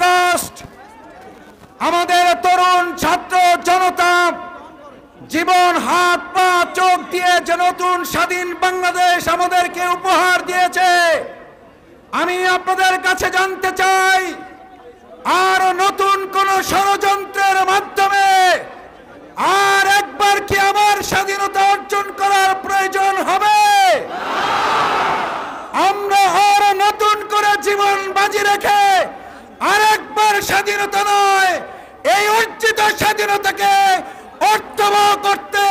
August আমাদের তরুণ ছাত্র জনতা জীবন হাত পা চোখ দিয়ে যে নতুন স্বাধীন বাংলাদেশ আমাদেরকে উপহার দিয়েছে, আমি আপনাদের কাছে জানতে চাই, আর নতুন কোন ষড়যন্ত্রের মাধ্যমে আর একবার কি আবার স্বাধীনতা অর্জন করার প্রয়োজন হবে? আমরা আর নতুন করে জীবন বাজি রেখে আরেকবার স্বাধীনতা নয়, এই অর্জিত স্বাধীনতাকে অর্থবহ করতে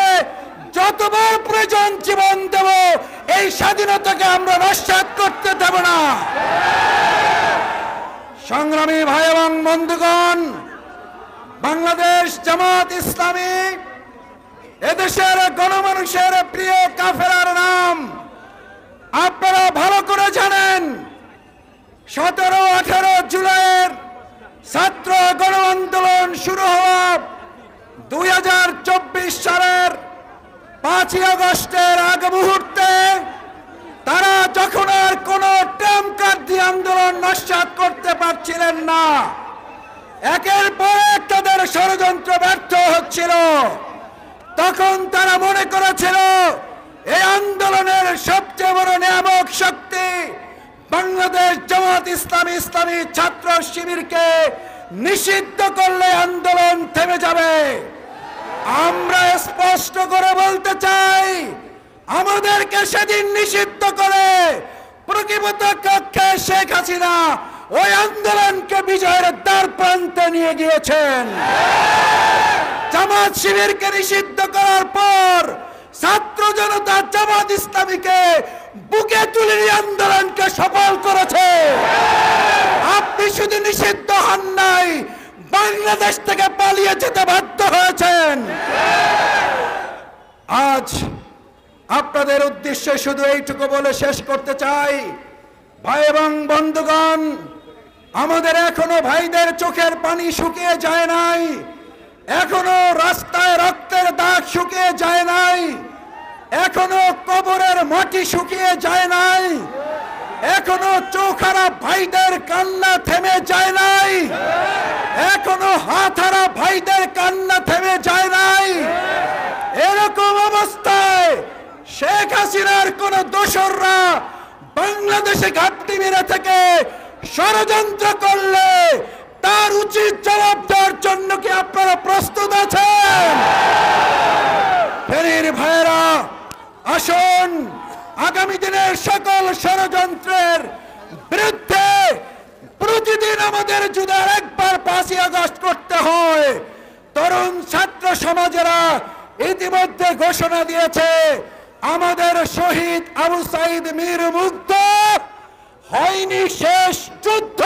যতবার প্রয়োজন জীবন দেব, এই স্বাধীনতাকে আমরা নস্যাৎ করতে দেব না। সংগ্রামী ভাই এবং বন্ধুগণ, বাংলাদেশ জামাত ইসলামী এদেশের গণমানুষের প্রিয় কাফেলার নাম। আপনারা ভালো করে জানেন, 17-18 জুলাইয়ের ছাত্র গণ আন্দোলন শুরু হওয়া 2024 সালের 5ই আগস্টের আগ মুহূর্তে তারা যখন আর কোন ট্রাম্প কার্ড দিয়ে আন্দোলন নস্যাৎ করতে পারছিলেন না, একের পর এক তাদের ষড়যন্ত্র ব্যর্থ হচ্ছিল, তখন তারা মনে করেছিল এই আন্দোলনের সবচেয়ে বড় নিয়ামক শক্তি বাংলাদেশ জামাত ইসলামী, ইসলামী ছাত্র শিবিরকে নিষিদ্ধ করলে আন্দোলন থেমে যাবে। আমরা স্পষ্ট করে বলতে চাই, আমাদেরকে সেদিন নিষিদ্ধ করে প্রকৃত কক্ষে শেখ হাসিনা ওই আন্দোলনকে বিজয়ের দ্বার প্রান্তে নিয়ে গিয়েছেন। জামাত শিবিরকে নিষিদ্ধ করার পর ছাত্র জনতা জামাত ইসলামীকে বুকে তুলে নিয়ে আন্দোলনকে সফল করেছে। আপনি শুধু নিষিদ্ধ হন নাই, বাংলাদেশ থেকে পালিয়ে যেতে বাধ্য হয়েছেন। আজ আপনাদের উদ্দেশ্যে শুধু এইটুকু বলে শেষ করতে চাই, ভাই এবং বন্ধুগণ, আমাদের এখনো ভাইদের চোখের পানি শুকিয়ে যায় নাই, এখনো রাস্তায় রক্তের দাগ শুকিয়ে যায় নাই, এখনো কবরের মাটি শুকিয়ে যায় নাই, এখনো চোখারা ভাইদের কান্না থেমে যায় নাই, এখনো হাতহারা ভাইদের কান্না থেমে যায় নাই। এরকম অবস্থায় শেখ হাসিনার কোন দোসররা বাংলাদেশে ঘাপটি মেরে থেকে ষড়যন্ত্র করলে তার উচিত জবাব দেওয়ার জন্য কি আপনারা প্রস্তুত আছেন? ফেনীর ভাইয়েরা, আসুন আগামী দিনের সকল ষড়যন্ত্রের বিরুদ্ধে প্রতিদিন আমাদের যদি আরেকবার 5ই আগস্ট করতে হয়, তরুণ ছাত্র সমাজেরা ইতিমধ্যে ঘোষণা দিয়েছে, আমাদের শহীদ আবু সাইদ মীর মুগ্ধ হয়নি শেষ যুদ্ধ,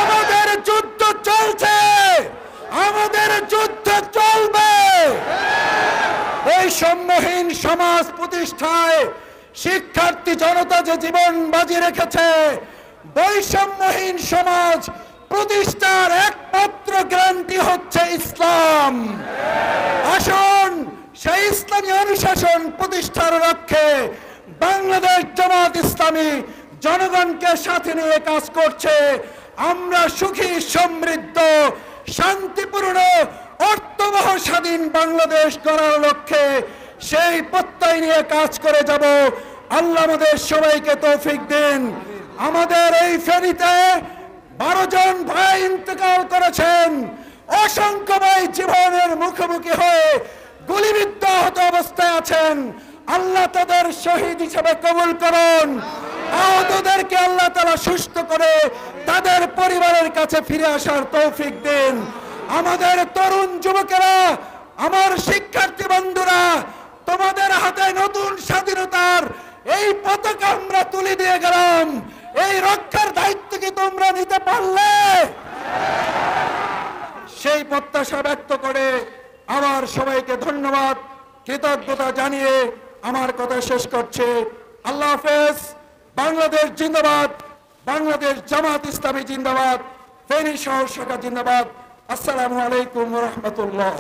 আমাদের যুদ্ধ চলছে, আমাদের যুদ্ধ চলবে। বৈষম্যহীন সমাজ প্রতিষ্ঠায় শিক্ষার্থী জনতা যে জীবন বাজি রেখেছে, বৈষম্যহীন সমাজ প্রতিষ্ঠার একমাত্র গ্যারান্টি হচ্ছে ইসলাম। আসুন সেই ইসলামী অনুশাসন প্রতিষ্ঠার লক্ষ্যে বাংলাদেশ জামাত ইসলামী জনগণকে সাথে নিয়ে কাজ করছে। আমরা সুখী, সমৃদ্ধ, শান্তিপূর্ণ, অর্থবহ স্বাধীন বাংলাদেশ গড়ার লক্ষ্যে সেই প্রত্যয় নিয়ে কাজ করে যাব। আল্লাহ আমাদের সবাইকে তৌফিক দিন। আমাদের এই ফেনীতে 12 জন ভাই ইন্তেকাল করেছেন, অসংখ্য ভাই জীবনের মুখোমুখি হয়ে গুলিবিদ্ধ আহত অবস্থায় আছেন। আল্লাহ তাদের শহীদ হিসেবে কবুল করুন। আহতদেরকে আল্লাহ তাআলা সুস্থ করে তাদের পরিবারের কাছে ফিরে আসার তৌফিক দিন। আমাদের তরুণ যুবকেরা, আমার শিক্ষার্থী বন্ধুরা, তোমাদের হাতে নতুন স্বাধীনতার এই পতাকা আমরা তুলে দিয়ে গেলাম, এই রক্ষার দায়িত্ব কি তোমরা নিতে পারলে? সেই প্রত্যাশা ব্যক্ত করে আমার সবাইকে ধন্যবাদ, কৃতজ্ঞতা জানিয়ে আমার কথা শেষ করছে। আল্লাহ হাফেজ। বাংলাদেশ জিন্দাবাদ, বাংলাদেশ জামাত ইসলামী জিন্দাবাদ, ফেনী শহর শাখা জিন্দাবাদ। আসসালামু আলাইকুম ওয়া রাহমাতুল্লাহ।